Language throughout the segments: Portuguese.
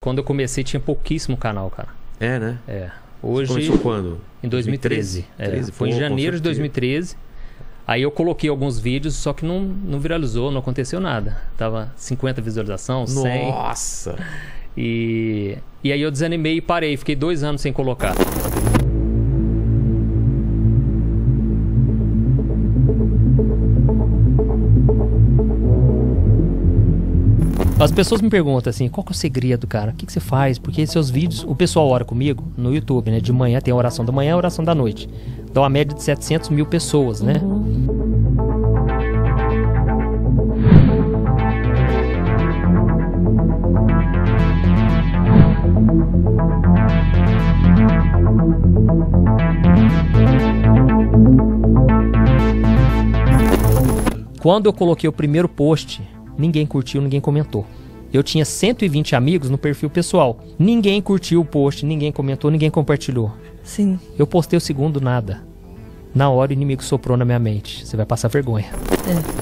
quando eu comecei tinha pouquíssimo canal, cara. É, né? É. Hoje, você começou quando? Em 2013. 13? Foi em janeiro de 2013. Aí eu coloquei alguns vídeos, só que não viralizou, não aconteceu nada. Tava 50 visualizações, 100. Nossa! E aí eu desanimei e parei. Fiquei 2 anos sem colocar. As pessoas me perguntam assim, qual que é o segredo, cara? O que você faz? Porque seus vídeos, o pessoal ora comigo no YouTube, né? De manhã tem a oração da manhã e a oração da noite. Dá uma média de 700 mil pessoas, né? Quando eu coloquei o primeiro post, ninguém curtiu, ninguém comentou. Eu tinha 120 amigos no perfil pessoal. Ninguém curtiu o post, ninguém comentou, ninguém compartilhou. Sim. Eu postei o segundo, nada. Na hora o inimigo soprou na minha mente. Você vai passar vergonha.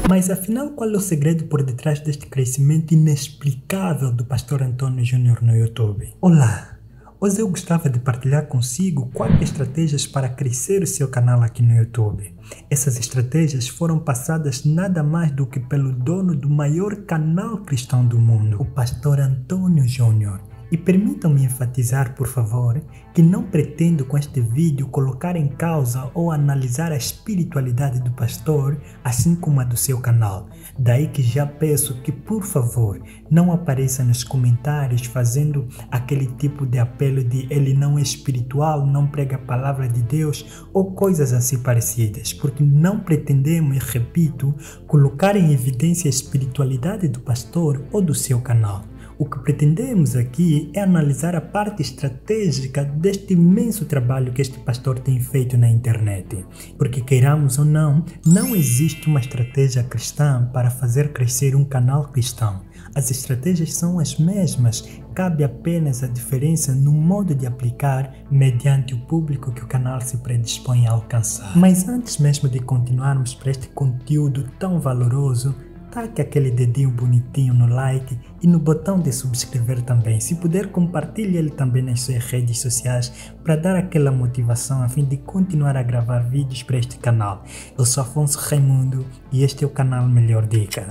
Mas afinal, qual é o segredo por detrás deste crescimento inexplicável do Pastor Antônio Júnior no YouTube? Olá! Hoje eu gostava de partilhar consigo 4 estratégias para crescer o seu canal aqui no YouTube. Essas estratégias foram passadas nada mais do que pelo dono do maior canal cristão do mundo, o Pastor Antônio Júnior. E permitam-me enfatizar, por favor, que não pretendo com este vídeo colocar em causa ou analisar a espiritualidade do pastor, assim como a do seu canal. Daí que já peço que, por favor, não apareça nos comentários fazendo aquele tipo de apelo de ele não é espiritual, não prega a palavra de Deus ou coisas assim parecidas, porque não pretendemos, repito, colocar em evidência a espiritualidade do pastor ou do seu canal. O que pretendemos aqui é analisar a parte estratégica deste imenso trabalho que este pastor tem feito na internet. Porque queiramos ou não, não existe uma estratégia cristã para fazer crescer um canal cristão. As estratégias são as mesmas, cabe apenas a diferença no modo de aplicar mediante o público que o canal se predispõe a alcançar. Mas antes mesmo de continuarmos para este conteúdo tão valoroso, taque aquele dedinho bonitinho no like e no botão de subscrever também. Se puder, compartilhe ele também nas suas redes sociais para dar aquela motivação a fim de continuar a gravar vídeos para este canal. Eu sou Afonso Raimundo e este é o canal Melhor Dica.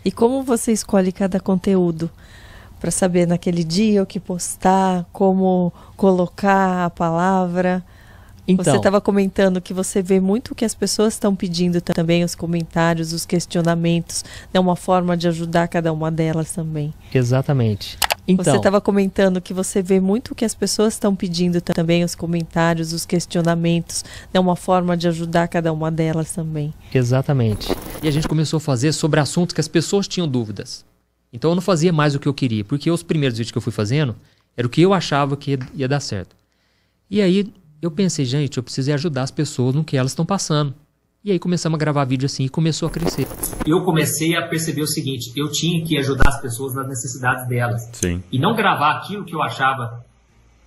E como você escolhe cada conteúdo? Para saber naquele dia o que postar, como colocar a palavra? Então, você estava comentando que você vê muito o que as pessoas estão pedindo também, os comentários, os questionamentos, é uma forma de ajudar cada uma delas também. Exatamente. Então, você estava comentando que você vê muito o que as pessoas estão pedindo também, os comentários, os questionamentos, é uma forma de ajudar cada uma delas também. Exatamente. E a gente começou a fazer sobre assuntos que as pessoas tinham dúvidas. Então eu não fazia mais o que eu queria, porque os primeiros vídeos que eu fui fazendo era o que eu achava que ia dar certo. E aí eu pensei, gente, eu preciso ajudar as pessoas no que elas estão passando. E aí começamos a gravar vídeo assim e começou a crescer. Eu comecei a perceber o seguinte, eu tinha que ajudar as pessoas nas necessidades delas. Sim. E não gravar aquilo que eu achava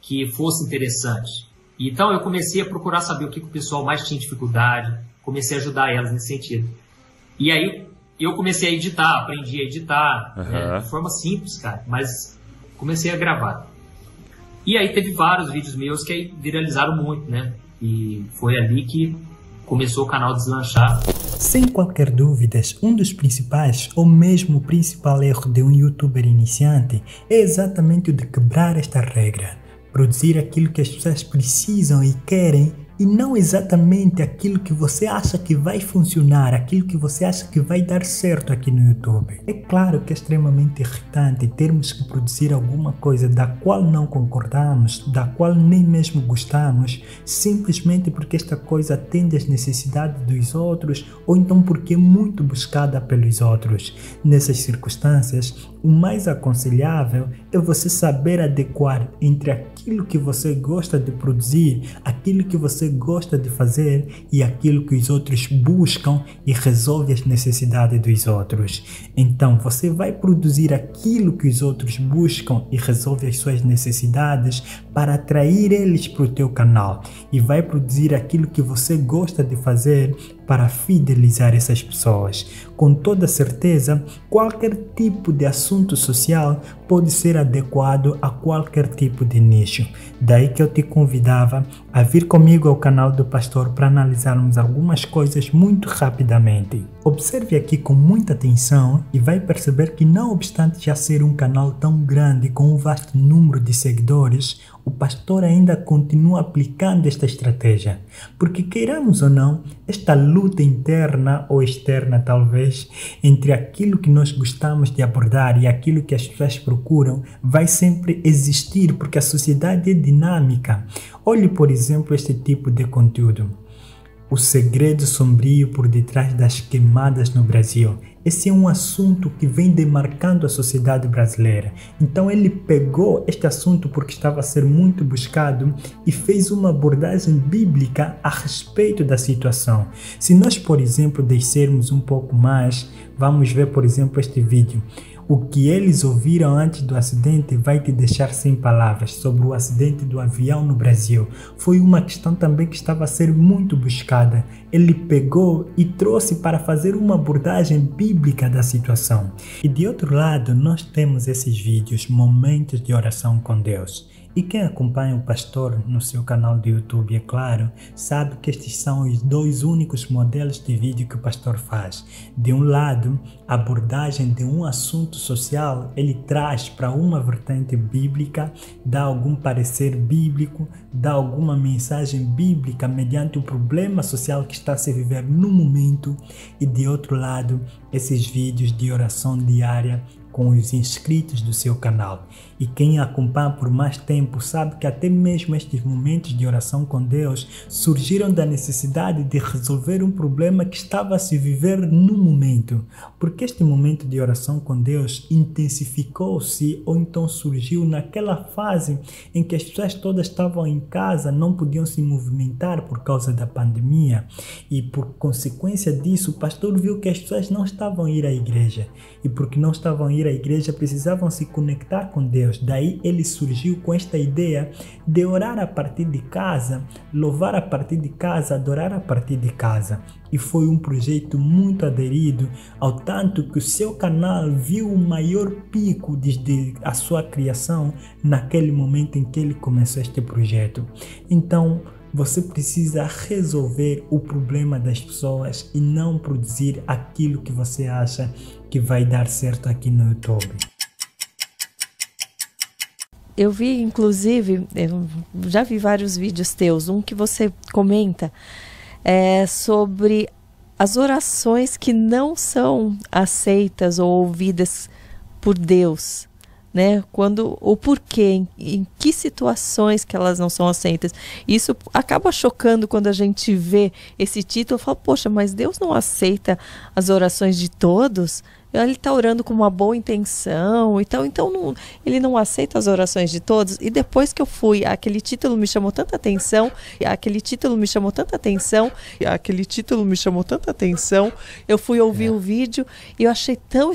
que fosse interessante. Então eu comecei a procurar saber o que o pessoal mais tinha dificuldade, comecei a ajudar elas nesse sentido. E aí eu comecei a editar, aprendi a editar, né, de forma simples, cara, mas comecei a gravar. E aí teve vários vídeos meus que aí viralizaram muito, né? E foi ali que começou o canal deslanchar. Sem qualquer dúvida, um dos principais, ou mesmo o principal erro de um youtuber iniciante é exatamente o de quebrar esta regra. Produzir aquilo que as pessoas precisam e querem e não exatamente aquilo que você acha que vai funcionar, aquilo que você acha que vai dar certo aqui no YouTube. É claro que é extremamente irritante termos que produzir alguma coisa da qual não concordamos, da qual nem mesmo gostamos, simplesmente porque esta coisa atende às necessidades dos outros ou então porque é muito buscada pelos outros. Nessas circunstâncias, o mais aconselhável é você saber adequar entre aquilo que você gosta de produzir, aquilo que você gosta de fazer e aquilo que os outros buscam e resolve as necessidades dos outros. Então você vai produzir aquilo que os outros buscam e resolve as suas necessidades para atrair eles para o teu canal e vai produzir aquilo que você gosta de fazer para fidelizar essas pessoas. Com toda certeza, qualquer tipo de assunto social pode ser adequado a qualquer tipo de nicho. Daí que eu te convidava a vir comigo ao canal do pastor para analisarmos algumas coisas muito rapidamente. Observe aqui com muita atenção e vai perceber que, não obstante já ser um canal tão grande com um vasto número de seguidores, o pastor ainda continua aplicando esta estratégia. Porque, queiramos ou não, esta luta interna ou externa talvez, entre aquilo que nós gostamos de abordar e aquilo que as pessoas procuram, vai sempre existir, porque a sociedade é dinâmica. Olhe, por exemplo, este tipo de conteúdo. O segredo sombrio por detrás das queimadas no Brasil. Esse é um assunto que vem demarcando a sociedade brasileira. Então ele pegou este assunto porque estava a ser muito buscado e fez uma abordagem bíblica a respeito da situação. Se nós, por exemplo, descermos um pouco mais, vamos ver, por exemplo, este vídeo. O que eles ouviram antes do acidente vai te deixar sem palavras. Sobre o acidente do avião no Brasil. Foi uma questão também que estava a ser muito buscada. Ele pegou e trouxe para fazer uma abordagem bíblica da situação. E de outro lado, nós temos esses vídeos, momentos de oração com Deus. E quem acompanha o pastor no seu canal do YouTube, é claro, sabe que estes são os dois únicos modelos de vídeo que o pastor faz. De um lado, a abordagem de um assunto social, ele traz para uma vertente bíblica, dá algum parecer bíblico, dá alguma mensagem bíblica mediante o problema social que está a se viver no momento. E de outro lado, esses vídeos de oração diária com os inscritos do seu canal. E quem acompanha por mais tempo sabe que até mesmo estes momentos de oração com Deus surgiram da necessidade de resolver um problema que estava a se viver no momento. Porque este momento de oração com Deus intensificou-se ou então surgiu naquela fase em que as pessoas todas estavam em casa, não podiam se movimentar por causa da pandemia. E por consequência disso, o pastor viu que as pessoas não estavam a ir à igreja. E porque não estavam a ir à igreja, precisavam se conectar com Deus. Daí ele surgiu com esta ideia de orar a partir de casa, louvar a partir de casa, adorar a partir de casa. E foi um projeto muito aderido, ao tanto que o seu canal viu o maior pico desde a sua criação naquele momento em que ele começou este projeto. Então, você precisa resolver o problema das pessoas e não produzir aquilo que você acha que vai dar certo aqui no YouTube. Eu vi, inclusive, eu já vi vários vídeos teus, um que você comenta sobre as orações que não são aceitas ou ouvidas por Deus, né? O porquê, em que situações que elas não são aceitas. Isso acaba chocando quando a gente vê esse título e fala, poxa, mas Deus não aceita as orações de todos? Ele está orando com uma boa intenção, então ele não aceita as orações de todos. E depois que eu fui, aquele título me chamou tanta atenção, eu fui ouvir o vídeo e eu achei tão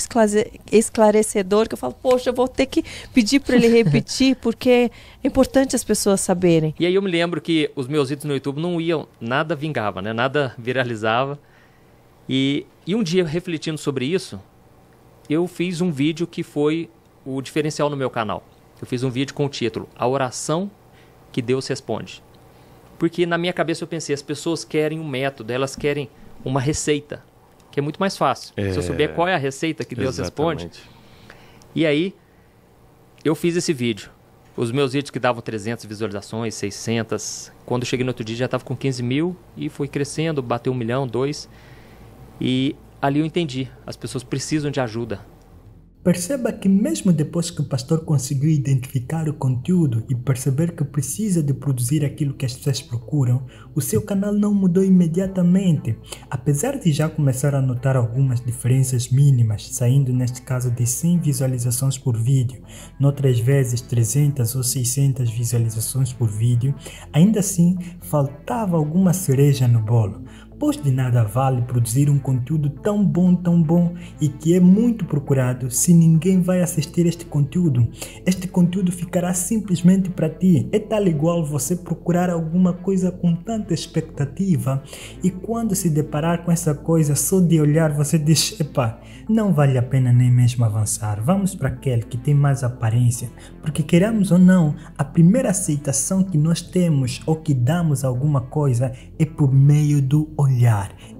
esclarecedor que eu falo, poxa, eu vou ter que pedir para ele repetir, porque é importante as pessoas saberem. E aí eu me lembro que os meus vídeos no YouTube não iam, nada vingava, né? Nada viralizava. E um dia, refletindo sobre isso, eu fiz um vídeo que foi o diferencial no meu canal. Eu fiz um vídeo com o título A Oração que Deus Responde. Porque na minha cabeça eu pensei, as pessoas querem um método, elas querem uma receita, que é muito mais fácil. Se eu souber qual é a receita que Deus responde. E aí, eu fiz esse vídeo. Os meus vídeos que davam 300 visualizações, 600. Quando eu cheguei no outro dia já estava com 15 mil e foi crescendo, bateu 1 milhão, 2. E ali eu entendi, as pessoas precisam de ajuda. Perceba que mesmo depois que o pastor conseguiu identificar o conteúdo e perceber que precisa de produzir aquilo que as pessoas procuram, o seu canal não mudou imediatamente. Apesar de já começar a notar algumas diferenças mínimas, saindo neste caso de 100 visualizações por vídeo, noutras vezes 300 ou 600 visualizações por vídeo, ainda assim faltava alguma cereja no bolo. Pois de nada vale produzir um conteúdo tão bom e que é muito procurado se ninguém vai assistir este conteúdo. Este conteúdo ficará simplesmente para ti. É tal igual você procurar alguma coisa com tanta expectativa e quando se deparar com essa coisa, só de olhar você diz, epá, não vale a pena nem mesmo avançar. Vamos para aquele que tem mais aparência. Porque queramos ou não, a primeira aceitação que nós temos ou que damos a alguma coisa é por meio do olhar.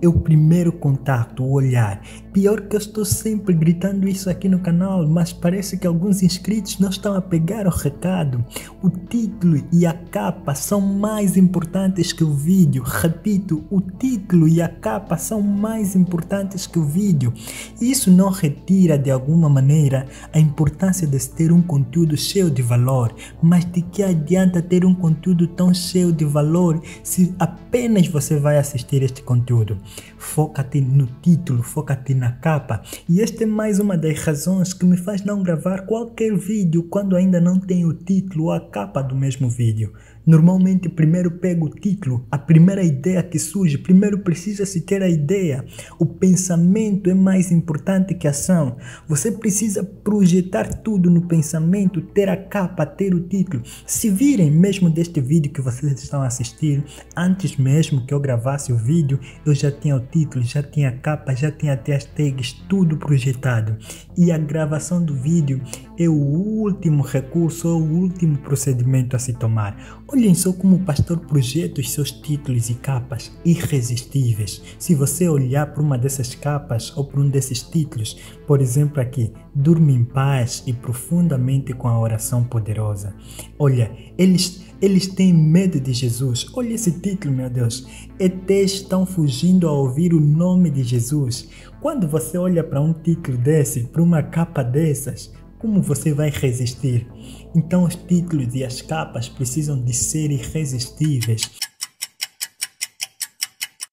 É o primeiro contato, o olhar. Pior que eu estou sempre gritando isso aqui no canal, mas parece que alguns inscritos não estão a pegar o recado. O título e a capa são mais importantes que o vídeo. Repito, o título e a capa são mais importantes que o vídeo. Isso não retira de alguma maneira a importância de se ter um conteúdo cheio de valor, mas de que adianta ter um conteúdo tão cheio de valor se apenas você vai assistir este conteúdo? Foca-te no título, foca-te na capa. E esta é mais uma das razões que me faz não gravar qualquer vídeo quando ainda não tenho o título ou a capa do mesmo vídeo. Normalmente primeiro pego o título, a primeira ideia que surge, primeiro precisa-se ter a ideia. O pensamento é mais importante que a ação. Você precisa projetar tudo no pensamento, ter a capa, ter o título. Se virem mesmo deste vídeo que vocês estão a assistir, antes mesmo que eu gravasse o vídeo, eu já tinha o título, já tinha a capa, já tinha até as tags, tudo projetado. E a gravação do vídeo é o último recurso, é o último procedimento a se tomar. Olhem só como o pastor projeta os seus títulos e capas irresistíveis. Se você olhar para uma dessas capas ou para um desses títulos, por exemplo aqui, durme em paz e profundamente com a oração poderosa. Olha, eles têm medo de Jesus. Olha esse título, meu Deus. ETs estão fugindo a ouvir o nome de Jesus. Quando você olha para um título desse, para uma capa dessas, como você vai resistir? Então os títulos e as capas precisam de ser irresistíveis.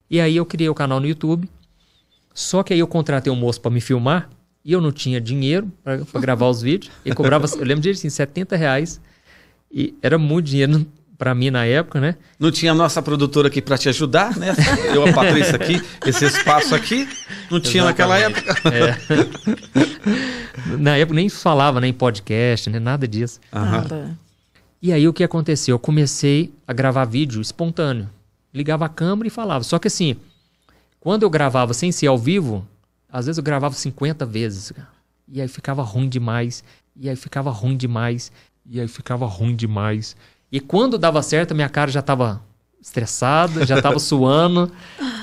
E aí eu criei o canal no YouTube, só que aí eu contratei um moço para me filmar e eu não tinha dinheiro para gravar os vídeos. Ele cobrava, eu lembro de assim, R$70 e era muito dinheiro para mim na época, né? Não tinha a nossa produtora aqui para te ajudar, né? Eu, a Patrícia aqui, esse espaço aqui, não tinha naquela época. Na época nem falava nem podcast, nem nada disso. Nada. E aí o que aconteceu? Eu comecei a gravar vídeo espontâneo. Ligava a câmera e falava. Só que assim, quando eu gravava sem ser ao vivo, às vezes eu gravava 50 vezes. E aí ficava ruim demais. E aí ficava ruim demais. E aí ficava ruim demais. E quando dava certo, a minha cara já estava estressada, já estava suando.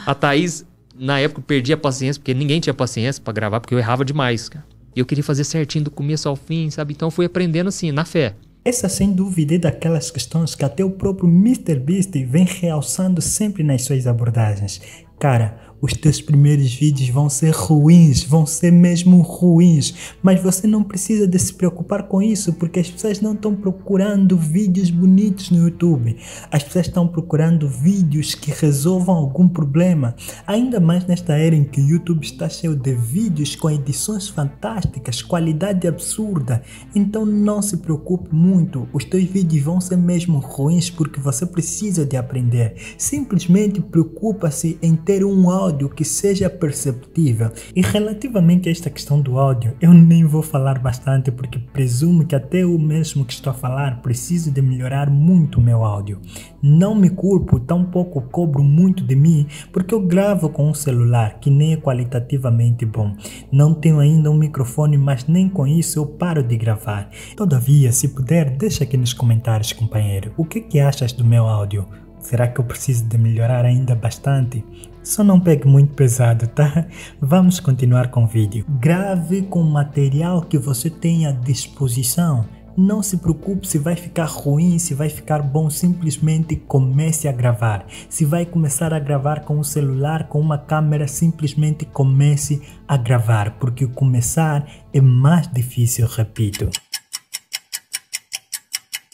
A Thaís, na época, perdia a paciência, porque ninguém tinha paciência para gravar, porque eu errava demais, cara. E eu queria fazer certinho do começo ao fim, sabe? Então eu fui aprendendo assim, na fé. Essa sem dúvida é daquelas questões que até o próprio MrBeast vem realçando sempre nas suas abordagens. Cara, os teus primeiros vídeos vão ser ruins, vão ser mesmo ruins, mas você não precisa de se preocupar com isso, porque as pessoas não estão procurando vídeos bonitos no YouTube, as pessoas estão procurando vídeos que resolvam algum problema, ainda mais nesta era em que o YouTube está cheio de vídeos com edições fantásticas, qualidade absurda. Então não se preocupe muito, os teus vídeos vão ser mesmo ruins porque você precisa de aprender. Simplesmente preocupa-se em ter um áudio que seja perceptível. E relativamente a esta questão do áudio, eu nem vou falar bastante porque presumo que até eu mesmo que estou a falar preciso de melhorar muito o meu áudio. Não me culpo, tampouco cobro muito de mim, porque eu gravo com um celular que nem é qualitativamente bom. Não tenho ainda um microfone, mas nem com isso eu paro de gravar. Todavia, se puder, deixa aqui nos comentários, companheiro, o que achas do meu áudio? Será que eu preciso de melhorar ainda bastante? Só não pegue muito pesado, tá? Vamos continuar com o vídeo. Grave com material que você tenha à disposição. Não se preocupe se vai ficar ruim, se vai ficar bom, simplesmente comece a gravar. Se vai começar a gravar com um celular, com uma câmera, simplesmente comece a gravar, porque começar é mais difícil, repito.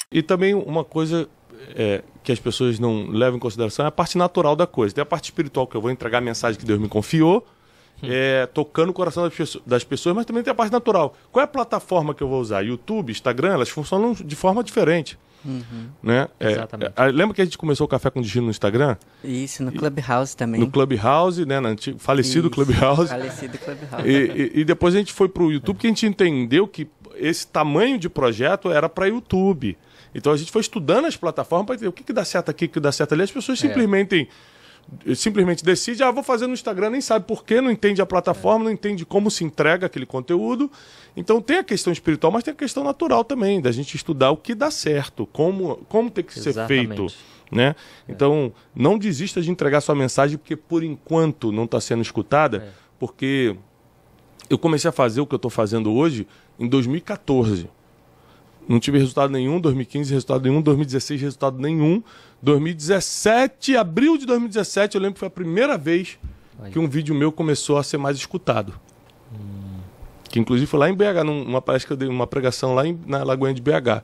E também uma coisa que as pessoas não levam em consideração é a parte natural da coisa. Tem a parte espiritual, que eu vou entregar a mensagem que Deus me confiou, tocando o coração das pessoas, mas também tem a parte natural. Qual é a plataforma que eu vou usar? YouTube, Instagram, elas funcionam de forma diferente. Né? Exatamente. Lembra que a gente começou o Café com Destino no Instagram? Isso, no Clubhouse também. No Clubhouse, né? No antigo, falecido Clubhouse. Falecido Clubhouse. E depois a gente foi pro YouTube, que a gente entendeu que esse tamanho de projeto era para YouTube. Então a gente foi estudando as plataformas para entender o que dá certo aqui, o que dá certo ali. As pessoas simplesmente decidem, vou fazer no Instagram, nem sabe por quê, não entende a plataforma, não entende como se entrega aquele conteúdo. Então tem a questão espiritual, mas tem a questão natural também, da gente estudar o que dá certo, como tem que ser feito. Né? Então, não desista de entregar sua mensagem, porque por enquanto não está sendo escutada, porque eu comecei a fazer o que eu estou fazendo hoje em 2014. Não tive resultado nenhum, 2015 resultado nenhum, 2016 resultado nenhum, 2017, abril de 2017, eu lembro que foi a primeira vez que um vídeo meu começou a ser mais escutado. Que inclusive foi lá em BH, parece que eu dei uma pregação lá na Lagoinha de BH.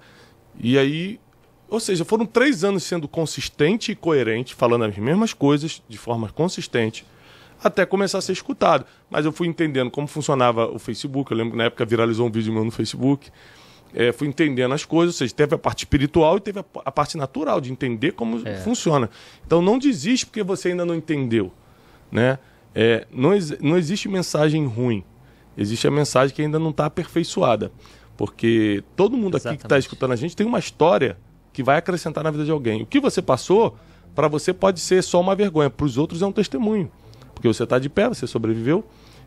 E aí, ou seja, foram 3 anos sendo consistente e coerente, falando as mesmas coisas de forma consistente, até começar a ser escutado. Mas eu fui entendendo como funcionava o Facebook, eu lembro que na época viralizou um vídeo meu no Facebook. Fui entendendo as coisas, ou seja, teve a parte espiritual e teve a parte natural, de entender como funciona. Então não desiste porque você ainda não entendeu. Né? Não existe mensagem ruim, existe a mensagem que ainda não está aperfeiçoada. Porque todo mundo aqui que está escutando a gente tem uma história que vai acrescentar na vida de alguém. O que você passou, para você pode ser só uma vergonha, para os outros é um testemunho. Porque você está de pé, você sobreviveu.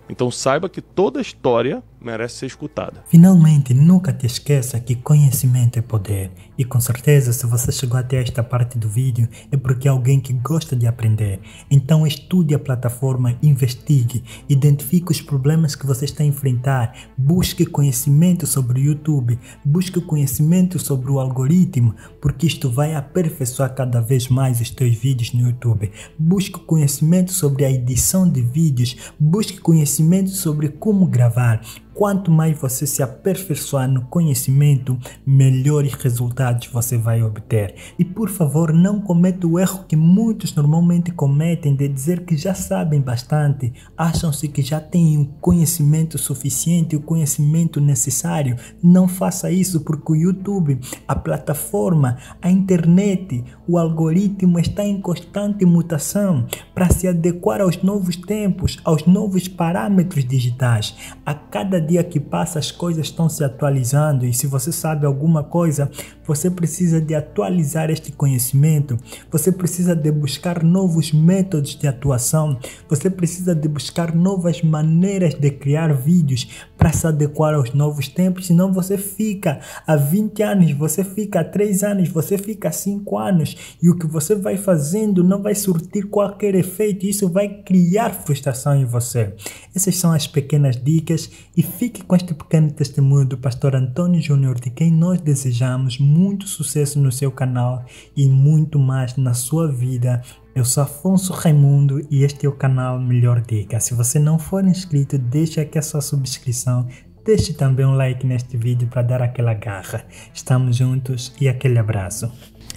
Então saiba que toda história merece ser escutada. Finalmente, nunca te esqueça que conhecimento é poder. E com certeza, se você chegou até esta parte do vídeo, é porque é alguém que gosta de aprender. Então estude a plataforma, investigue, identifique os problemas que você está a enfrentar, busque conhecimento sobre o YouTube, busque conhecimento sobre o algoritmo, porque isto vai aperfeiçoar cada vez mais os teus vídeos no YouTube. Busque conhecimento sobre a edição de vídeos, busque conhecimento sobre como gravar. Quanto mais você se aperfeiçoar no conhecimento, melhores resultados você vai obter. E por favor, não cometa o erro que muitos normalmente cometem de dizer que já sabem bastante, acham-se que já têm o conhecimento suficiente, o conhecimento necessário. Não faça isso, porque o YouTube, a plataforma, a internet, o algoritmo está em constante mutação para se adequar aos novos tempos, aos novos parâmetros digitais. A cada dia que passa as coisas estão se atualizando, e se você sabe alguma coisa, você precisa de atualizar este conhecimento, você precisa de buscar novos métodos de atuação, você precisa de buscar novas maneiras de criar vídeos para se adequar aos novos tempos, senão você fica há 20 anos, você fica há 3 anos, você fica há 5 anos, e o que você vai fazendo não vai surtir qualquer efeito, e isso vai criar frustração em você. Essas são as pequenas dicas, e fique com este pequeno testemunho do pastor Antônio Júnior, de quem nós desejamos muito sucesso no seu canal e muito mais na sua vida. Eu sou Afonso Raimundo e este é o canal Melhor Dica. Se você não for inscrito, deixe aqui a sua subscrição. Deixe também um like neste vídeo para dar aquela garra. Estamos juntos e aquele abraço.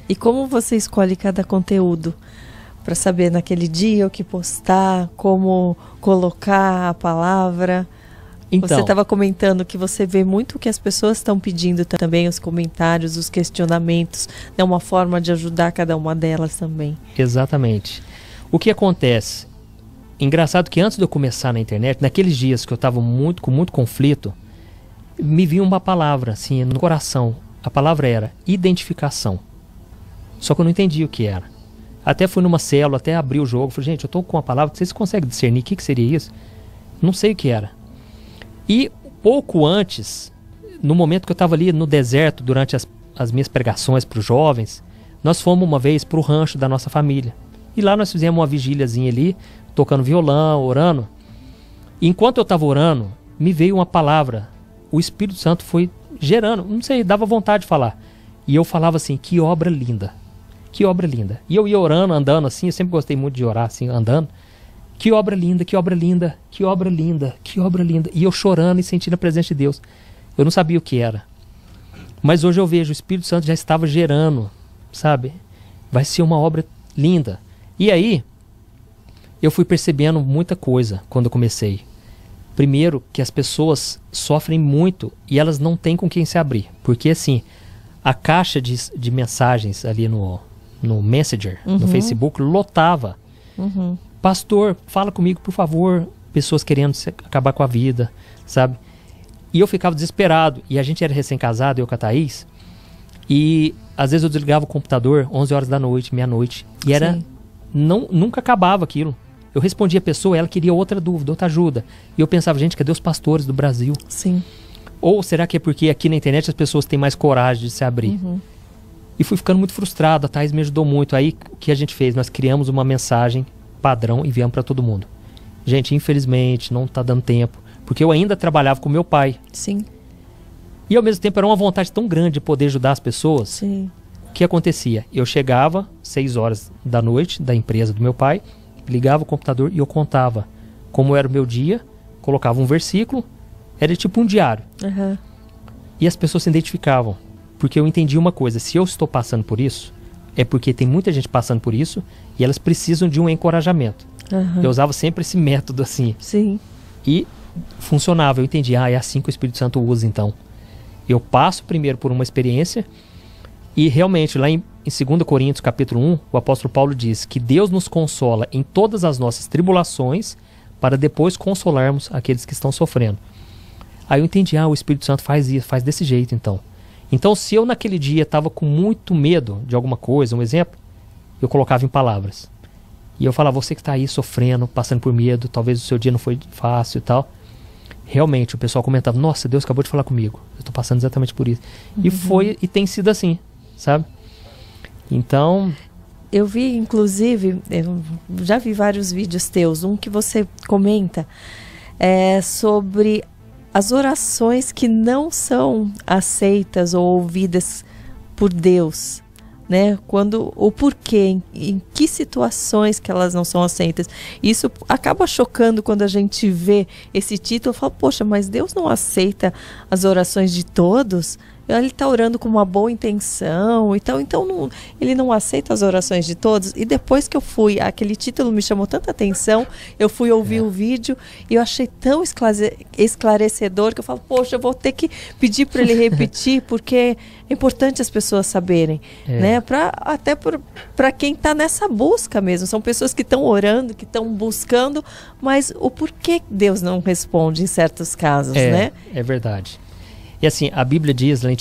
E como você escolhe cada conteúdo? Para saber naquele dia o que postar, como colocar a palavra. Então, você estava comentando que você vê muito o que as pessoas estão pedindo também, os comentários, os questionamentos. É uma forma de ajudar cada uma delas também. Exatamente. O que acontece? Engraçado que antes de eu começar na internet, naqueles dias que eu estava com muito conflito, me vinha uma palavra assim no coração. A palavra era identificação. Só que eu não entendi o que era. Até fui numa célula, até abri o jogo. Falei, gente, eu estou com uma palavra, vocês conseguem discernir o que seria isso? Não sei o que era. E pouco antes, no momento que eu estava ali no deserto, durante as minhas pregações para os jovens, nós fomos uma vez para o rancho da nossa família. E lá nós fizemos uma vigíliazinha ali, tocando violão, orando. E enquanto eu estava orando, me veio uma palavra. O Espírito Santo foi gerando, não sei, dava vontade de falar. E eu falava assim, que obra linda. Que obra linda. E eu ia orando, andando assim, eu sempre gostei muito de orar assim, andando. Que obra linda, que obra linda, que obra linda, que obra linda. E eu chorando e sentindo a presença de Deus. Eu não sabia o que era. Mas hoje eu vejo, o Espírito Santo já estava gerando, sabe? Vai ser uma obra linda. E aí, eu fui percebendo muita coisa quando eu comecei. Primeiro, que as pessoas sofrem muito e elas não têm com quem se abrir. Porque assim, a caixa de mensagens ali no Messenger, no Facebook, lotava. Pastor, fala comigo, por favor. Pessoas querendo acabar com a vida, sabe? E eu ficava desesperado. E a gente era recém-casado, eu com a Thaís. E às vezes eu desligava o computador 11 horas da noite, meia-noite. E era... nunca acabava aquilo. Eu respondia a pessoa, ela queria outra dúvida, outra ajuda. E eu pensava, gente, cadê os pastores do Brasil? Sim. Ou será que é porque aqui na internet as pessoas têm mais coragem de se abrir? E fui ficando muito frustrado, a Thaís me ajudou muito. Aí o que a gente fez? Nós criamos uma mensagem padrão e enviamos para todo mundo. Gente, infelizmente, não está dando tempo. Porque eu ainda trabalhava com meu pai. Sim. E ao mesmo tempo era uma vontade tão grande de poder ajudar as pessoas. Sim. O que acontecia? Eu chegava 6 horas da noite da empresa do meu pai, ligava o computador e eu contava como era o meu dia, colocava um versículo, era tipo um diário. E as pessoas se identificavam. Porque eu entendi uma coisa, se eu estou passando por isso, é porque tem muita gente passando por isso e elas precisam de um encorajamento. Eu usava sempre esse método assim. Sim. E funcionava, eu entendi, é assim que o Espírito Santo usa então. Eu passo primeiro por uma experiência e realmente lá em 2 Coríntios capítulo 1, o apóstolo Paulo diz que Deus nos consola em todas as nossas tribulações para depois consolarmos aqueles que estão sofrendo. Aí eu entendi, o Espírito Santo faz isso, faz desse jeito então. Então se eu naquele dia estava com muito medo de alguma coisa, um exemplo, eu colocava em palavras. E eu falava, você que está aí sofrendo, passando por medo, talvez o seu dia não foi fácil e tal. Realmente, o pessoal comentava, nossa, Deus acabou de falar comigo. Eu estou passando exatamente por isso. E tem sido assim, sabe? Então... Eu vi, inclusive, eu já vi vários vídeos teus, um que você comenta sobre as orações que não são aceitas ou ouvidas por Deus. Né? O porquê, em que situações que elas não são aceitas. Isso acaba chocando quando a gente vê esse título e fala, poxa, mas Deus não aceita as orações de todos? Ele está orando com uma boa intenção, então ele não aceita as orações de todos. E depois que eu fui, aquele título me chamou tanta atenção, eu fui ouvir o vídeo e eu achei tão esclarecedor que eu falo, poxa, eu vou ter que pedir para ele repetir, porque é importante as pessoas saberem, né? Até para quem está nessa busca mesmo. São pessoas que estão orando, que estão buscando, mas o porquê Deus não responde em certos casos, né? É verdade. E assim, a Bíblia diz lá em